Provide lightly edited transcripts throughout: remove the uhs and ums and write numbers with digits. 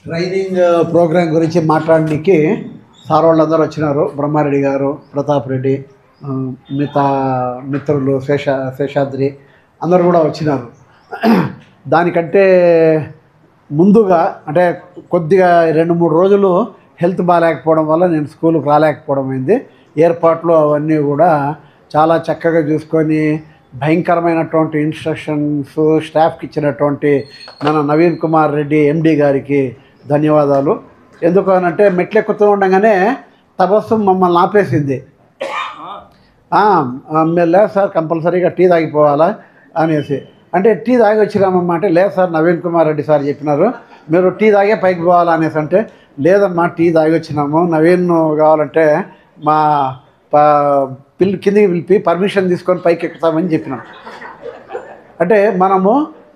Training programme గురించి మాట్లాడడానికి sir వాళ్ళందరూ వచ్చినారు. బ్రహ్మారెడ్డి గారు, ప్రతాప్ రెడ్డి, మిగతా మిత్రులు శేషాద్రి అందరూ కూడా వచ్చినారు. దానికంటే ముందుగా అంటే కొద్దిగా 2-3 రోజులు హెల్త్ బాగాలేకపోవడం వల్ల నేను స్కూల్కి రాలేకపోవడం అయింది. ఏర్పాట్లు అవన్నీ కూడా చాలా చక్కగా చూసుకొని భయంకరమైనటువంటి ఇన్స్ట్రక్షన్స్ స్టాఫ్కి ఇచ్చినటువంటి మన నవీన్ కుమార్ రెడ్డి ఎండి గారికి ధన్యవాదాలు. ఎందుకు అనంటే మెట్లెక్కుతూ ఉండగానే తపస్సు మమ్మల్ని ఆపేసింది. లేదు సార్ కంపల్సరీగా టీ తాగిపోవాలా అనేసి అంటే టీ తాగి వచ్చినామమ్మా అంటే లేదు సార్ నవీన్ కుమార్ రెడ్డి సార్ చెప్పినారు మీరు టీ తాగే పైకి పోవాలా అనేసి అంటే లేదమ్మా టీ తాగి వచ్చినాము నవీన్ కావాలంటే మా కిందికి పిలిపి పర్మిషన్ తీసుకొని పైకి ఎక్కుతామని చెప్పినాం. అంటే మనము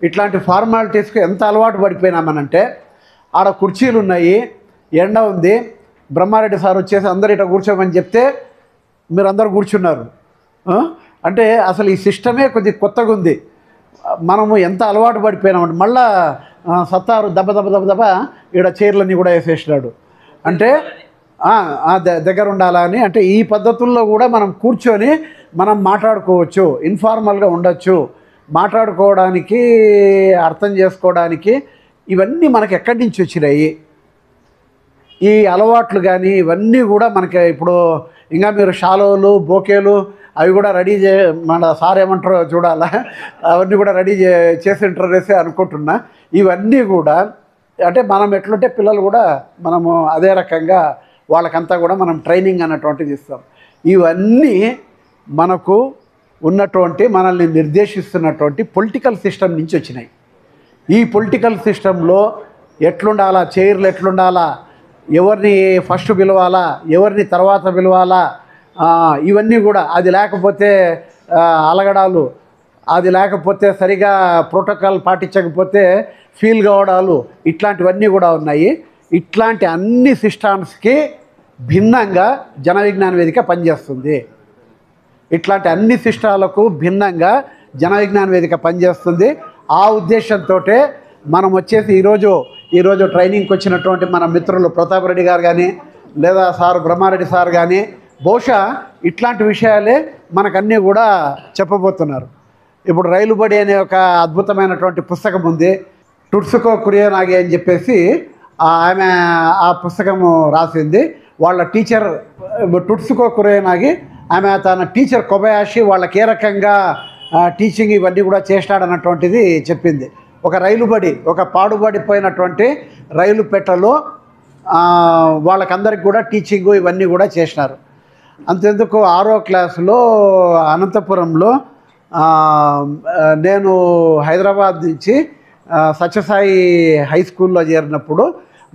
ఇట్లాంటి ఫార్మాలిటీస్కి ఎంత అలవాటు పడిపోయినామనంటే ఆడ కుర్చీలు ఉన్నాయి, ఎండ ఉంది, బ్రహ్మారెడ్డి సార్ వచ్చేసి అందరు ఇట్లా కూర్చోమని చెప్తే మీరు అందరు కూర్చున్నారు. అంటే అసలు ఈ సిస్టమే కొద్దిగా కొత్తగా ఉంది. మనము ఎంత అలవాటు పడిపోయినామంటే మళ్ళా సత్తారు దెబ్బ దెబ్బ దెబ్బ దెబ్బ ఈడ చైర్లన్నీ కూడా వేసేసినాడు. అంటే దగ్గర ఉండాలని అంటే ఈ పద్ధతుల్లో కూడా మనం కూర్చొని మనం మాట్లాడుకోవచ్చు, ఇన్ఫార్మల్గా ఉండొచ్చు, మాట్లాడుకోవడానికి అర్థం చేసుకోవడానికి ఇవన్నీ మనకి ఎక్కడి నుంచి వచ్చినాయి ఈ అలవాట్లు కానీ ఇవన్నీ కూడా మనకి ఇప్పుడు ఇంకా మీరు షాలోలు బోకేలు అవి కూడా రెడీ మన సార్ ఏమంటారో చూడాలా అవన్నీ కూడా రెడీ చేసింటారేసి అనుకుంటున్నా. ఇవన్నీ కూడా అంటే మనం ఎట్లుంటే పిల్లలు కూడా మనము అదే రకంగా వాళ్ళకంతా కూడా మనం ట్రైనింగ్ అన్నటువంటిది ఇస్తాం. ఇవన్నీ మనకు ఉన్నటువంటి మనల్ని నిర్దేశిస్తున్నటువంటి పొలిటికల్ సిస్టమ్ నుంచి వచ్చినాయి. ఈ పొలిటికల్ సిస్టంలో ఎట్లుండాలా, చైర్లు ఎట్లుండాలా, ఎవరిని ఫస్ట్ పిలవాలా, ఎవరిని తర్వాత పిలవాలా, ఇవన్నీ కూడా అది లేకపోతే అలగడాలు, అది లేకపోతే సరిగా ప్రోటోకాల్ పాటించకపోతే ఫీల్ కావడాలు ఇట్లాంటివన్నీ కూడా ఉన్నాయి. ఇట్లాంటి అన్ని సిస్టమ్స్కి భిన్నంగా జన విజ్ఞాన వేదిక పనిచేస్తుంది. ఇట్లాంటి అన్ని సిస్టాలకు భిన్నంగా జన విజ్ఞాన వేదిక పనిచేస్తుంది. ఆ ఉద్దేశంతో మనం వచ్చేసి ఈరోజు ట్రైనింగ్కి వచ్చినటువంటి మన మిత్రులు ప్రతాప్ రెడ్డి గారు కానీ లేదా సార్ బ్రహ్మారెడ్డి సార్ కానీ బహుశా ఇట్లాంటి విషయాలే మనకన్నీ కూడా చెప్పబోతున్నారు. ఇప్పుడు రైలు బడి అనే ఒక అద్భుతమైనటువంటి పుస్తకం ఉంది. టుట్సుకో కురియనాగి అని చెప్పేసి ఆమె ఆ పుస్తకము రాసింది. వాళ్ళ టీచర్ టుట్సుకో కురియనాగి ఆమె తన టీచర్ కొబయాషి వాళ్ళకి ఏ రకంగా టీచింగ్ ఇవన్నీ కూడా చేస్తాడన్నటువంటిది చెప్పింది. ఒక రైలు బడి, ఒక పాడుబడిపోయినటువంటి రైలు పెట్టలో వాళ్ళకందరికి కూడా టీచింగు ఇవన్నీ కూడా చేసినారు. అంతెందుకు 6వ క్లాసులో అనంతపురంలో నేను హైదరాబాద్ నుంచి సత్యసాయి హై స్కూల్లో చేరినప్పుడు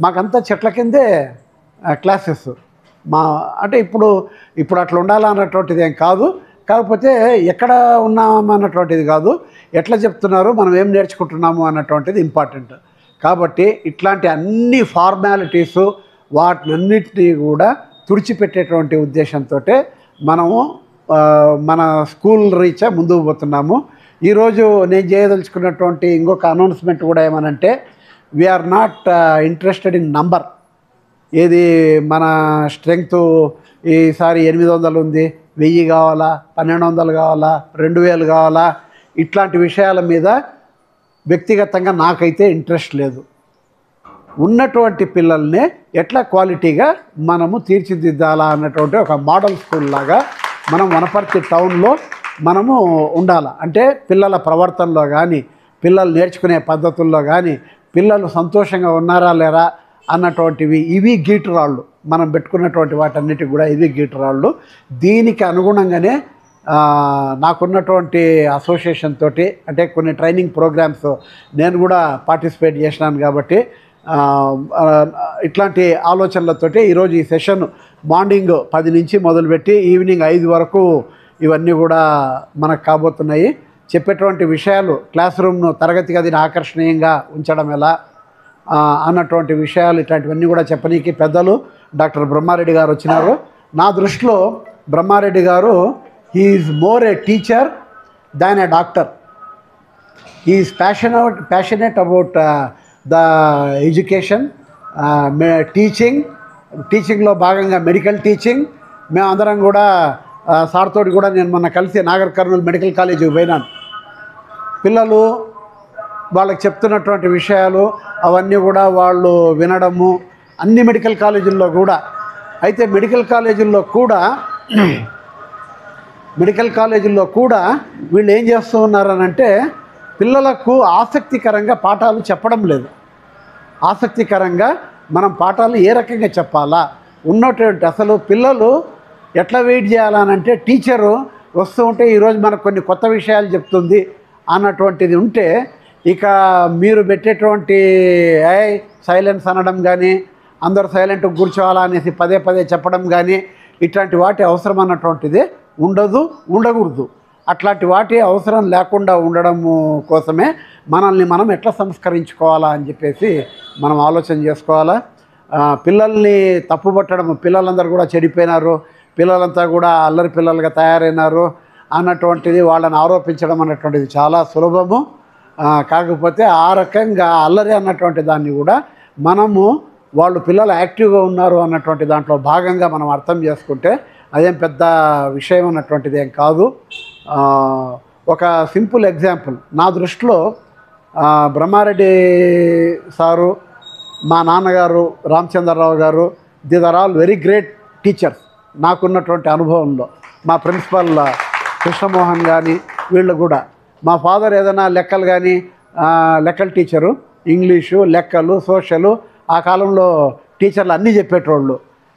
మాకంతా చెట్ల కిందే క్లాసెస్. అంటే ఇప్పుడు అట్లా ఉండాలన్నటువంటిది ఏం కాదు, కాకపోతే ఎక్కడ ఉన్నామన్నటువంటిది కాదు, ఎట్లా చెప్తున్నారు మనం ఏం నేర్చుకుంటున్నాము అన్నటువంటిది ఇంపార్టెంట్. కాబట్టి ఇట్లాంటి అన్ని ఫార్మాలిటీసు వాటినన్నిటినీ కూడా తుడిచిపెట్టేటువంటి ఉద్దేశంతో మనము మన స్కూల్ రీచా ముందుకు పోతున్నాము. ఈరోజు నేను చేయదలుచుకున్నటువంటి ఇంకొక అనౌన్స్మెంట్ కూడా ఏమనంటే we are not interested in number. ఏది మన స్ట్రెంగ్త్ ఈసారి 800 ఉంది, 1000 కావాలా, 1200 కావాలా, 2000 కావాలా, ఇట్లాంటి విషయాల మీద వ్యక్తిగతంగా నాకైతే ఇంట్రెస్ట్ లేదు. ఉన్నటువంటి పిల్లల్ని ఎట్లా క్వాలిటీగా మనము తీర్చిదిద్దాలా అన్నటువంటి ఒక మోడల్ స్కూల్ లాగా మనం వనపర్తి టౌన్లో మనము ఉండాలి. అంటే పిల్లల ప్రవర్తనలో కానీ, పిల్లలు నేర్చుకునే పద్ధతుల్లో కానీ, పిల్లలు సంతోషంగా ఉన్నారా లేరా అన్నటువంటివి ఇవి గీటురాళ్ళు. మనం పెట్టుకున్నటువంటి వాటన్నిటికి కూడా ఇవి గీటురాళ్ళు. దీనికి అనుగుణంగానే నాకున్నటువంటి అసోసియేషన్ తోటి అంటే కొన్ని ట్రైనింగ్ ప్రోగ్రామ్స్ నేను కూడా పార్టిసిపేట్ చేసినాను. కాబట్టి ఇట్లాంటి ఆలోచనలతోటి ఈరోజు ఈ సెషన్ మార్నింగ్ 10 నుంచి మొదలుపెట్టి ఈవినింగ్ 5 వరకు ఇవన్నీ కూడా మనకు కాబోతున్నాయి. చెప్పేటువంటి విషయాలు క్లాస్ రూమ్ను తరగతి గదిని ఆకర్షణీయంగా ఉంచడం ఎలా అన్నటువంటి విషయాలు ఇట్లాంటివన్నీ కూడా చెప్పనీకి పెద్దలు డాక్టర్ బ్రహ్మారెడ్డి గారు వచ్చినారు. నా దృష్టిలో బ్రహ్మారెడ్డి గారు he is more A teacher than A doctor. He is passionate about the education టీచింగ్లో భాగంగా మెడికల్ టీచింగ్. మేమందరం కూడా సార్తోటి కూడా నేను మొన్న కలిసి నాగర్ కర్నూలు మెడికల్ కాలేజీకి పోయినాను. పిల్లలు వాళ్ళకి చెప్తున్నటువంటి విషయాలు అవన్నీ కూడా వాళ్ళు వినడము అన్ని మెడికల్ కాలేజీల్లో కూడా. అయితే మెడికల్ కాలేజీల్లో కూడా వీళ్ళు ఏం చేస్తూ ఉన్నారనంటే పిల్లలకు ఆసక్తికరంగా పాఠాలు చెప్పడం లేదు. ఆసక్తికరంగా మనం పాఠాలు ఏ రకంగా చెప్పాలా ఉన్నటువంటి అసలు పిల్లలు ఎట్లా వెయిట్ చేయాలనంటే టీచరు వస్తూ ఉంటే ఈరోజు మనకు కొన్ని కొత్త విషయాలు చెప్తుంది అన్నటువంటిది ఉంటే ఇక మీరు పెట్టేటువంటి సైలెన్స్ అనడం కానీ అందరూ సైలెంట్గా కూర్చోవాలా అనేసి పదే పదే చెప్పడం కానీ ఇట్లాంటి వాటి అవసరం అన్నటువంటిది ఉండకూడదు. అట్లాంటి వాటి అవసరం లేకుండా ఉండడము కోసమే మనల్ని మనం ఎట్లా సంస్కరించుకోవాలా అని చెప్పేసి మనం ఆలోచన చేసుకోవాలా. పిల్లల్ని తప్పుపట్టడం, పిల్లలందరూ కూడా చెడిపోయినారు, పిల్లలంతా కూడా అల్లరి పిల్లలుగా తయారైనారు అన్నటువంటిది వాళ్ళని ఆరోపించడం అన్నటువంటిది చాలా సులభము. కాకపోతే ఆ రకంగా అల్లరి అన్నటువంటి దాన్ని కూడా మనము వాళ్ళు పిల్లలు యాక్టివ్గా ఉన్నారు అన్నటువంటి దాంట్లో భాగంగా మనం అర్థం చేసుకుంటే అదేం పెద్ద విషయం అన్నటువంటిది ఏం కాదు. ఒక సింపుల్ ఎగ్జాంపుల్ నా దృష్టిలో బ్రహ్మారెడ్డి సారు, మా నాన్నగారు రామచంద్రరావు గారు, these are all very great teachers నాకున్నటువంటి అనుభవంలో. మా ప్రిన్సిపల్ కృష్ణమోహన్ కానీ వీళ్ళు కూడా. మా ఫాదర్ ఏదైనా లెక్కలు కానీ లెక్కల టీచరు, ఇంగ్లీషు, లెక్కలు, సోషలు ఆ కాలంలో టీచర్లు అన్నీ చెప్పేటోళ్ళు.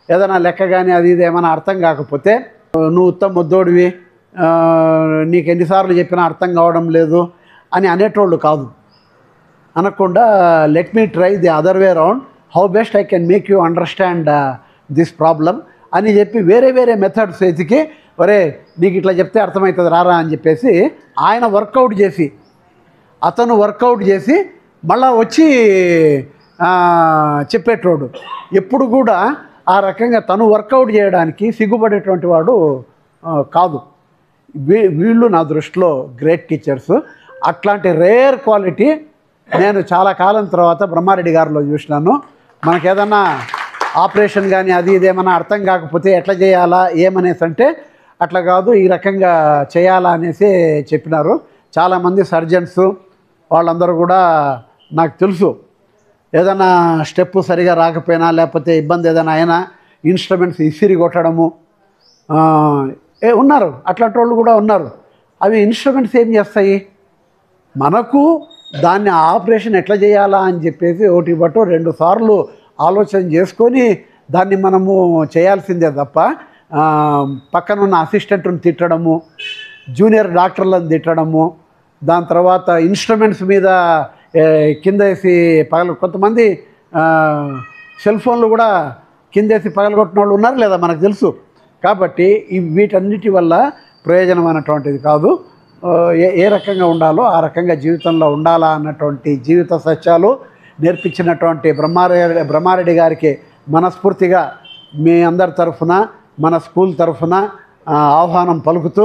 ఏదైనా లెక్క కానీ అది ఇది ఏమైనా అర్థం కాకపోతే నువ్వు ఉత్తమ ముద్దోడివి, నీకు ఎన్నిసార్లు చెప్పినా అర్థం కావడం లేదు అని అనేటోళ్ళు కాదు. అనకుండా let me try the other way round, how best I can make you understand this problem అని చెప్పి వేరే వేరే మెథడ్స్ ఎతికి ఒరే నీకు ఇట్లా చెప్తే అర్థమవుతుంది రారా అని చెప్పేసి ఆయన అతను వర్కౌట్ చేసి మళ్ళా వచ్చి చెప్పేటోడు. ఎప్పుడు కూడా ఆ రకంగా తను వర్కౌట్ చేయడానికి సిగ్గుపడేటువంటి వాడు కాదు. వీళ్ళు నా దృష్టిలో గ్రేట్ టీచర్స్. అట్లాంటి రేర్ క్వాలిటీ నేను చాలా కాలం తర్వాత బ్రహ్మారెడ్డి గారిలో చూసినాను. మనకేదన్నా ఆపరేషన్ కానీ అది ఇదేమన్నా అర్థం కాకపోతే ఎట్లా చేయాలా ఏమనేసి అంటే అట్లా కాదు, ఈ రకంగా చేయాలా అనేసి చెప్పినారు. చాలామంది సర్జన్స్ వాళ్ళందరూ కూడా నాకు తెలుసు ఏదైనా స్టెప్ సరిగా రాకపోయినా లేకపోతే ఇబ్బంది ఏదైనా అయినా ఇన్స్ట్రుమెంట్స్ ఇసిరి కొట్టడము ఉన్నారు, అట్లాంటి వాళ్ళు కూడా ఉన్నారు. అవి ఇన్స్ట్రుమెంట్స్ ఏం చేస్తాయి, మనకు దాన్ని ఆపరేషన్ ఎట్లా చేయాలా అని చెప్పేసి ఒకటి బట్టు 2 సార్లు ఆలోచన చేసుకొని దాన్ని మనము చేయాల్సిందే తప్ప పక్కనున్న అసిస్టెంట్ని తిట్టడము, జూనియర్ డాక్టర్లను తిట్టడము, దాని తర్వాత ఇన్స్ట్రుమెంట్స్ మీద కింద వేసి కొంతమంది సెల్ ఫోన్లు కూడా కిందేసి పగలగొట్టిన వాళ్ళు ఉన్నారు లేదా మనకు తెలుసు. కాబట్టి వీటన్నిటి వల్ల ప్రయోజనమైనటువంటిది కాదు. ఏ రకంగా ఉండాలో ఆ రకంగా జీవితంలో ఉండాలా అన్నటువంటి జీవిత సత్యాలు నేర్పించినటువంటి బ్రహ్మారెడ్డి గారికి మనస్ఫూర్తిగా మీ అందరి తరఫున మన స్కూల్ తరఫున ఆహ్వానం పలుకుతూ